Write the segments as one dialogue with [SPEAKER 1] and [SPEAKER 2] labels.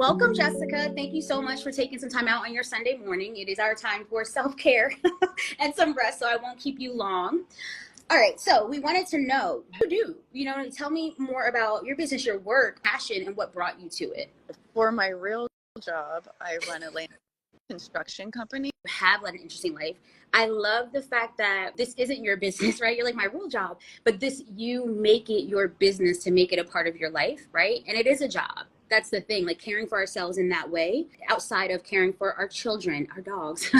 [SPEAKER 1] Welcome, Jessica. Thank you so much for taking some time out on your Sunday morning. It is our time for self-care and some rest, so I won't keep you long. All right, so we wanted to know, what do you do? Tell me more about your business, your work, passion, and what brought you to it.
[SPEAKER 2] For my real job, I run a land construction company.
[SPEAKER 1] You have led an interesting life. I love the fact that this isn't your business, right? You're like, my real job, but you make it your business to make it a part of your life, right? And it is a job. That's the thing, like caring for ourselves in that way, outside of caring for our children, our dogs,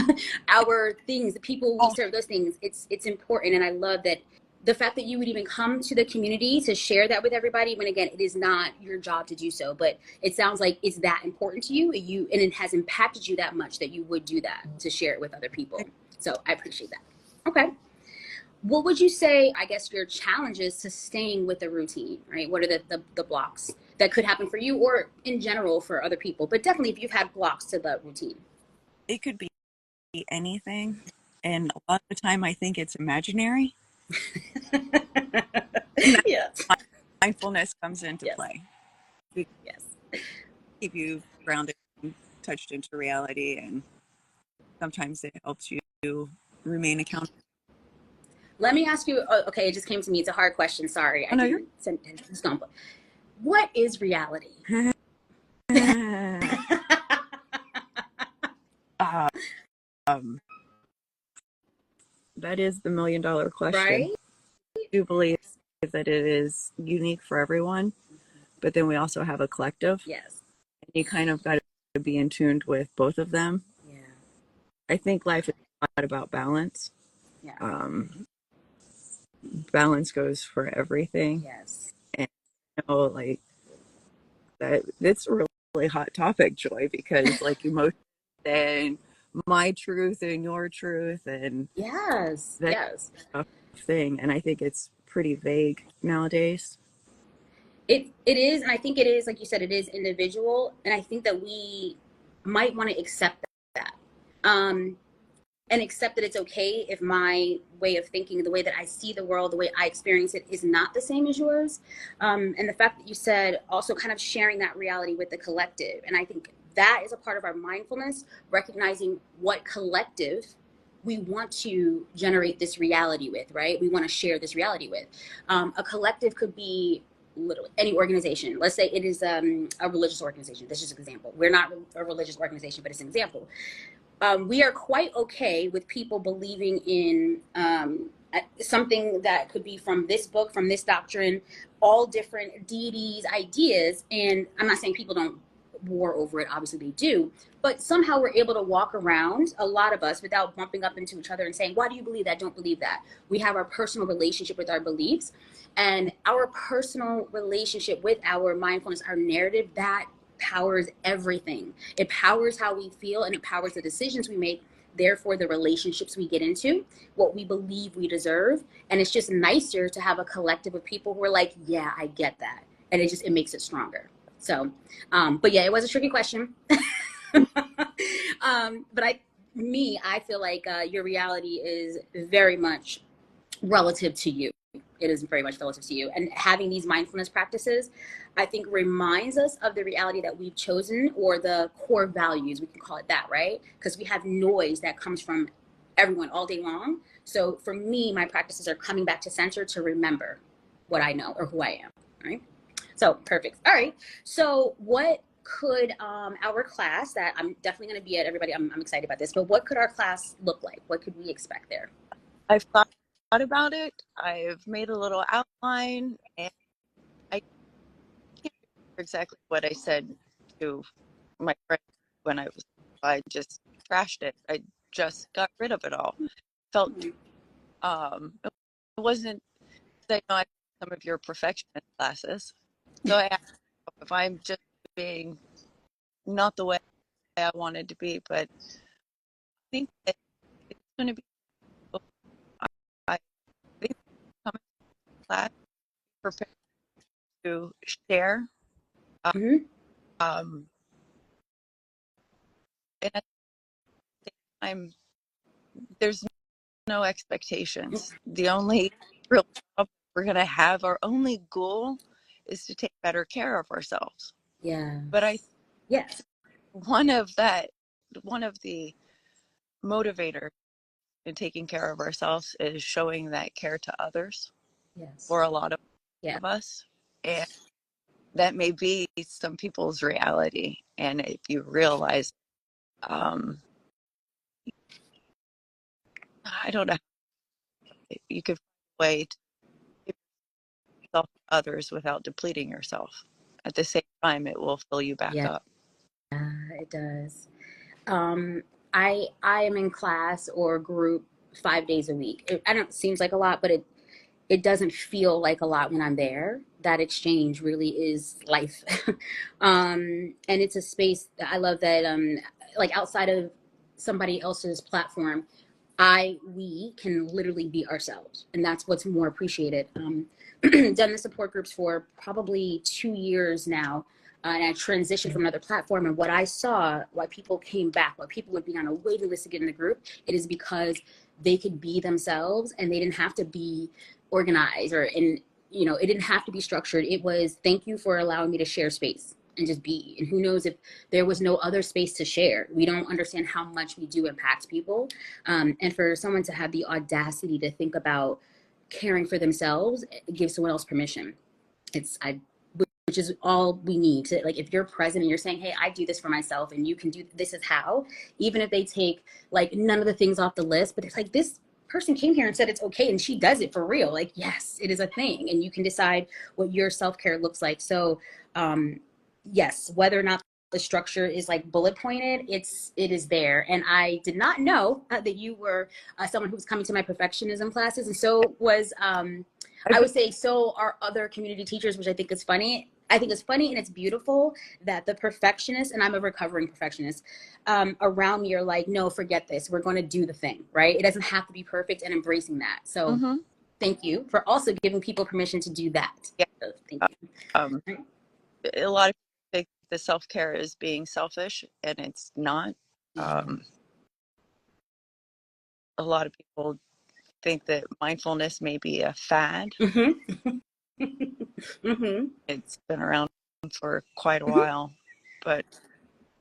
[SPEAKER 1] our things, the people we serve, those things, it's important. And I love that the fact that you would even come to the community to share that with everybody, when again, it is not your job to do so, but it sounds like it's that important to you, and it has impacted you that much that you would do that to share it with other people. So I appreciate that. Okay. What would you say, I guess, your challenges to staying with the routine, right? What are the blocks that could happen for you or in general for other people? But definitely if you've had blocks to the routine.
[SPEAKER 2] It could be anything. And a lot of the time I think it's imaginary.
[SPEAKER 1] Yes.
[SPEAKER 2] Mindfulness comes into play.
[SPEAKER 1] Yes.
[SPEAKER 2] Keep you grounded and touched into reality. And sometimes it helps you remain accountable.
[SPEAKER 1] Let me ask you, okay, it just came to me. It's a hard question. Sorry.
[SPEAKER 2] Oh, no,
[SPEAKER 1] what is reality?
[SPEAKER 2] That is the $1 million question.
[SPEAKER 1] Right?
[SPEAKER 2] I do believe that it is unique for everyone, but then we also have a collective.
[SPEAKER 1] Yes.
[SPEAKER 2] And you kind of got to be in tune with both of them.
[SPEAKER 1] Yeah.
[SPEAKER 2] I think life is a lot about balance.
[SPEAKER 1] Yeah.
[SPEAKER 2] Balance goes for everything.
[SPEAKER 1] Yes.
[SPEAKER 2] And like that, it's a really hot topic, Joy, because like emotion and my truth and your truth and
[SPEAKER 1] yes
[SPEAKER 2] thing, and I think it's pretty vague nowadays.
[SPEAKER 1] It is, and I think it is, like you said, it is individual, and I think that we might want to accept that, and accept that it's okay if my way of thinking, the way that I see the world, the way I experience it, is not the same as yours. And the fact that you said also kind of sharing that reality with the collective, and I think that is a part of our mindfulness, recognizing what collective we want to generate this reality with, right? We want to share this reality with. A collective could be literally any organization. Let's say it is a religious organization. This is an example. We're not a religious organization, but it's an example. We are quite okay with people believing in something that could be from this book, from this doctrine, all different deities, ideas. And I'm not saying people don't war over it, obviously they do, but somehow we're able to walk around, a lot of us, without bumping up into each other and saying, why do you believe that? Don't believe that. We have our personal relationship with our beliefs, and our personal relationship with our mindfulness, our narrative, that powers everything. It powers how we feel, and it powers the decisions we make, therefore the relationships we get into, what we believe we deserve. And it's just nicer to have a collective of people who are like, yeah, I get that. And it makes it stronger. So, but yeah, it was a tricky question. But I feel like your reality is very much relative to you. It is very much relative to you. And having these mindfulness practices, I think, reminds us of the reality that we've chosen, or the core values, we can call it that, right? Because we have noise that comes from everyone all day long. So for me, my practices are coming back to center to remember what I know or who I am, right? So perfect. All right. So what could our class, that I'm definitely going to be at, everybody, I'm excited about this, but what could our class look like? What could we expect there?
[SPEAKER 2] I've thought about it. I've made a little outline, and I can't remember exactly what I said to my friend when I just trashed it. I just got rid of it all. Felt it wasn't, I know I some of your perfectionist classes. So I asked if I'm just being not the way I wanted to be, but I think that it's going to be, I think, coming to class prepared to share. And at the same time, there's no expectations. The only real job we're going to have, our only goal, is to take better care of ourselves.
[SPEAKER 1] Yeah.
[SPEAKER 2] But I
[SPEAKER 1] Yes.
[SPEAKER 2] one of that, one of the motivators in taking care of ourselves is showing that care to others
[SPEAKER 1] Yes.
[SPEAKER 2] for a lot
[SPEAKER 1] Yeah.
[SPEAKER 2] of us. And that may be some people's reality. And if you realize, um, I don't know, you could find a way to give yourself to others without depleting yourself. At the same time, it will fill you back
[SPEAKER 1] Yeah,
[SPEAKER 2] up.
[SPEAKER 1] it does. Um, I am in class or group 5 days a week. I don't seems like a lot, but it doesn't feel like a lot when I'm there. That exchange really is life. And it's a space that I love that like outside of somebody else's platform, we can literally be ourselves, and that's what's more appreciated. Done the support groups for probably 2 years now, and I transitioned from another platform. And what I saw, why people came back, why people would be on a waiting list to get in the group, it is because they could be themselves, and they didn't have to be organized or in, it didn't have to be structured. It was, thank you for allowing me to share space and just be. And who knows if there was no other space to share. We don't understand how much we do impact people, and for someone to have the audacity to think about caring for themselves, give someone else permission. Which is all we need to, like, if you're present and you're saying, hey, I do this for myself and you can do this, is how, even if they take like none of the things off the list, but it's like, this person came here and said it's okay and she does it for real, like, yes, it is a thing, and you can decide what your self-care looks like. So yes, whether or not the structure is like bullet pointed, it is there. And I did not know that you were someone who was coming to my perfectionism classes, and so was I would say so are other community teachers, which I think is funny. I think it's funny and it's beautiful that the perfectionist, and I'm a recovering perfectionist, around me are like, no, forget this. We're going to do the thing, right? It doesn't have to be perfect, and embracing that. So
[SPEAKER 2] Mm-hmm.
[SPEAKER 1] thank you for also giving people permission to do that.
[SPEAKER 2] Yeah.
[SPEAKER 1] So thank you.
[SPEAKER 2] Um, a lot of people think the self care is being selfish, and it's not.
[SPEAKER 1] Yeah.
[SPEAKER 2] Um, a lot of people think that mindfulness may be a fad.
[SPEAKER 1] Mm-hmm. Mm-hmm.
[SPEAKER 2] It's been around for quite a
[SPEAKER 1] Mm-hmm.
[SPEAKER 2] while, but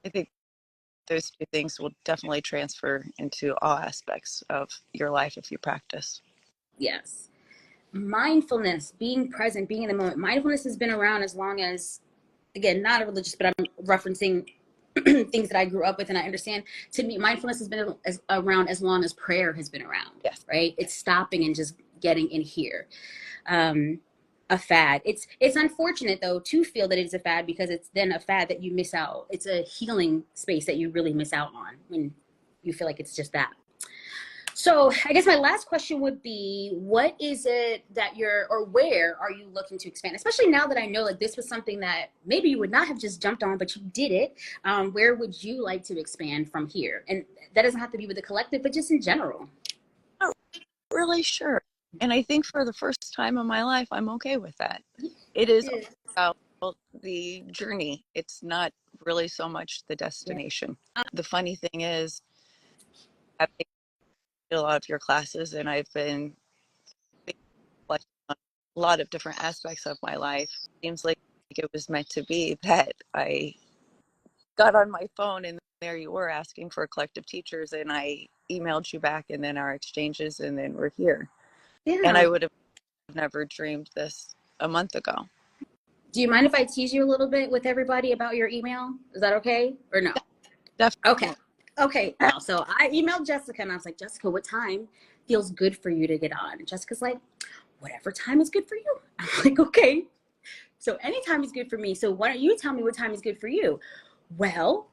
[SPEAKER 2] I think those two things will definitely transfer into all aspects of your life if you practice.
[SPEAKER 1] Yes. Mindfulness, being present, being in the moment. Mindfulness has been around as long as, again, not a religious, but I'm referencing things that I grew up with and I understand. To me, mindfulness has been around as long as prayer has been around,
[SPEAKER 2] Yes.
[SPEAKER 1] right? It's stopping and just getting in here. Um, a fad. It's unfortunate though to feel that it's a fad, because it's then a fad that you miss out. It's a healing space that you really miss out on when you feel like it's just that. So I guess my last question would be, what is it that or where are you looking to expand? Especially now that I know like this was something that maybe you would not have just jumped on, but you did it. Where would you like to expand from here? And that doesn't have to be with the collective, but just in general.
[SPEAKER 2] Not really sure. And I think for the first time in my life, I'm okay with that. It is
[SPEAKER 1] Yeah.
[SPEAKER 2] about the journey. It's not really so much the
[SPEAKER 1] Yeah.
[SPEAKER 2] destination. The funny thing is, I've taken a lot of your classes, and I've been like on a lot of different aspects of my life. It seems like it was meant to be that I got on my phone and there you were asking for collective teachers, and I emailed you back, and then our exchanges, and then we're here. And
[SPEAKER 1] Yeah.
[SPEAKER 2] I would have never dreamed this a month ago.
[SPEAKER 1] Do you mind if I tease you a little bit with everybody about your email? Is that okay or no? Okay.
[SPEAKER 2] Definitely.
[SPEAKER 1] Okay. Now, so I emailed Jessica and I was like, Jessica, what time feels good for you to get on? And Jessica's like, whatever time is good for you. I'm like, okay. So anytime is good for me. So why don't you tell me what time is good for you? Well,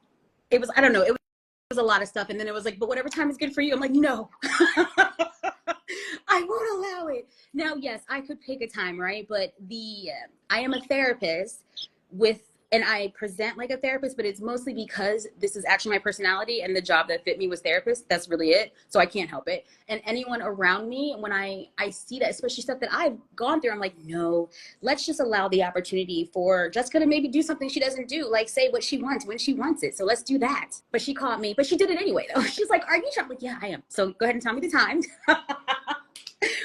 [SPEAKER 1] it was, I don't know, it was a lot of stuff. And then it was like, but whatever time is good for you. I'm like, no, I won't allow it. Now, yes, I could pick a time, right? But I am a therapist and I present like a therapist, but it's mostly because this is actually my personality, and the job that fit me was therapist. That's really it. So I can't help it. And anyone around me, when I see that, especially stuff that I've gone through, I'm like, no, let's just allow the opportunity for Jessica to maybe do something she doesn't do, like say what she wants when she wants it. So let's do that. But she caught me, but she did it anyway though. She's like, are you trying? Like, yeah, I am. So go ahead and tell me the time.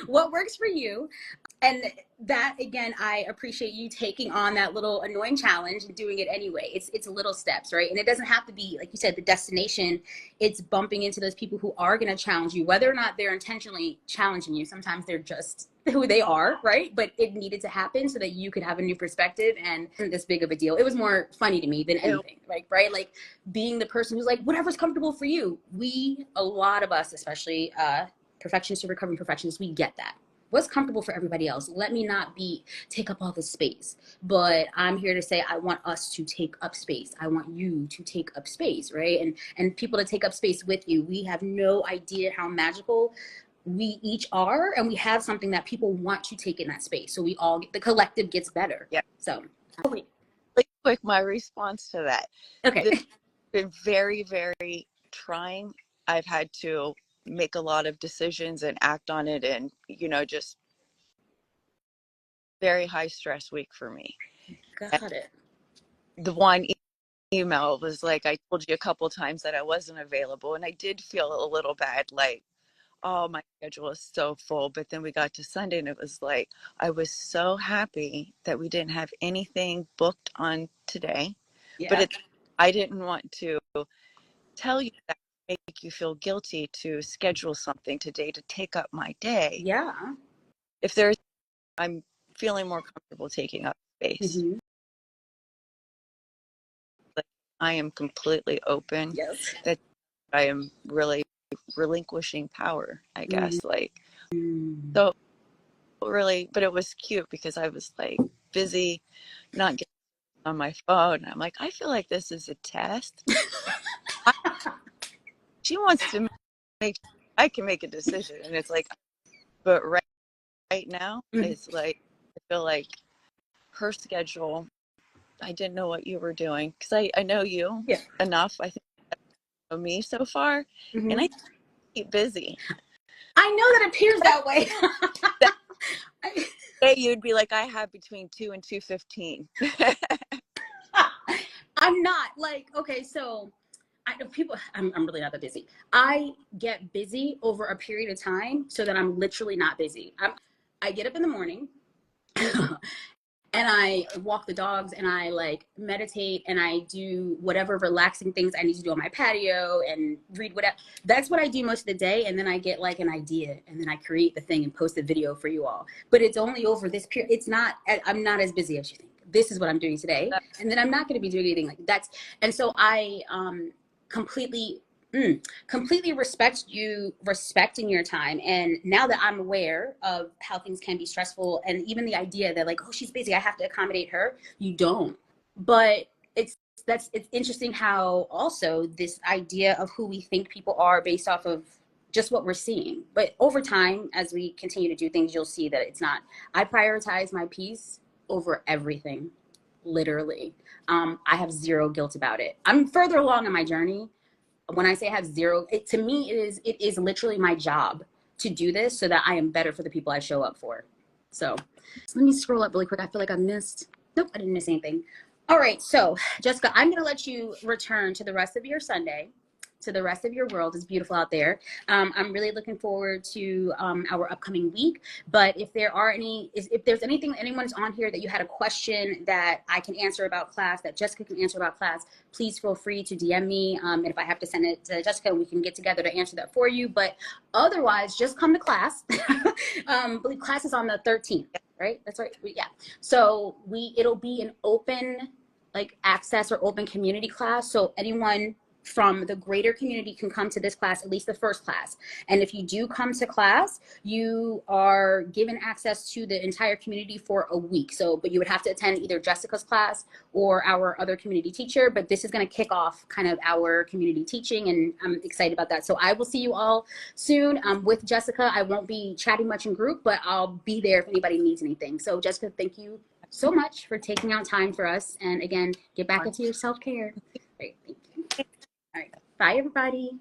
[SPEAKER 1] What works for you? And that, again, I appreciate you taking on that little annoying challenge and doing it anyway. It's little steps, right? And it doesn't have to be, like you said, the destination. It's bumping into those people who are going to challenge you, whether or not they're intentionally challenging you. Sometimes they're just who they are, right? But it needed to happen so that you could have a new perspective, and it wasn't this big of a deal. It was more funny to me than anything, right? Like being the person who's like, whatever's comfortable for you. A lot of us, especially perfectionists or recovering perfectionists, we get that. What's comfortable for everybody else? Let me not take up all the space. But I'm here to say I want us to take up space. I want you to take up space, right? And people to take up space with you. We have no idea how magical we each are, and we have something that people want to take in that space. So the collective gets better.
[SPEAKER 2] Yeah.
[SPEAKER 1] So
[SPEAKER 2] really quick, my response to that.
[SPEAKER 1] Okay.
[SPEAKER 2] This has been very, very trying. I've had to make a lot of decisions and act on it, and just very high stress week for me.
[SPEAKER 1] Got it.
[SPEAKER 2] The one email was like, I told you a couple times that I wasn't available, and I did feel a little bad, like, oh, my schedule is so full. But then we got to Sunday, and it was like, I was so happy that we didn't have anything booked on today.
[SPEAKER 1] Yeah.
[SPEAKER 2] But I didn't want to tell you that, make you feel guilty to schedule something today to take up my day.
[SPEAKER 1] Yeah.
[SPEAKER 2] If I'm feeling more comfortable taking up space.
[SPEAKER 1] Mm-hmm.
[SPEAKER 2] Like, I am completely open.
[SPEAKER 1] Yes.
[SPEAKER 2] That I am really relinquishing power, I guess. Like, so really, but it was cute because I was like busy, not getting on my phone. I'm like, I feel like this is a test. She wants to make, I can make a decision. And it's like, but right now, it's like, I feel like her schedule, I didn't know what you were doing because I know you enough. I think you know me so far, and I keep busy.
[SPEAKER 1] I know that appears that way.
[SPEAKER 2] Hey, you'd be like, I have between 2 and 2:15.
[SPEAKER 1] I'm not like, okay, so I'm really not that busy. I get busy over a period of time so that I'm literally not busy. I get up in the morning and I walk the dogs and I like meditate and I do whatever relaxing things I need to do on my patio and read whatever. That's what I do most of the day. And then I get like an idea and then I create the thing and post a video for you all. But it's only over this period. I'm not as busy as you think. This is what I'm doing today. And then I'm not going to be doing anything like that. And so I completely respecting your time. And now that I'm aware of how things can be stressful, and even the idea that like, oh, she's busy, I have to accommodate her. You don't. But it's interesting how also this idea of who we think people are based off of just what we're seeing. But over time, as we continue to do things, you'll see that it's not. I prioritize my peace over everything, literally. I have zero guilt about it. I'm further along in my journey. When I say I have zero, to me, it is literally my job to do this so that I am better for the people I show up for. So let me scroll up really quick. I feel like I missed. Nope, I didn't miss anything. All right. So Jessica, I'm going to let you return to the rest of your Sunday, to the rest of your world. It's beautiful out there. I'm really looking forward to our upcoming week. But if there's anything, anyone's on here that you had a question that I can answer about class, that Jessica can answer about class, please feel free to DM me. And if I have to send it to Jessica, we can get together to answer that for you. But otherwise, just come to class. I believe class is on the 13th, right? That's right. Yeah. So it'll be an open like access or open community class. So anyone from the greater community can come to this class, at least the first class. And if you do come to class, you are given access to the entire community for a week. But you would have to attend either Jessica's class or our other community teacher. But this is going to kick off kind of our community teaching, and I'm excited about that. So I will see you all soon with Jessica. I won't be chatting much in group, but I'll be there if anybody needs anything. So Jessica, thank you so much for taking out time for us. And again, get back into your self-care. Great, thank you. All right. Bye, everybody.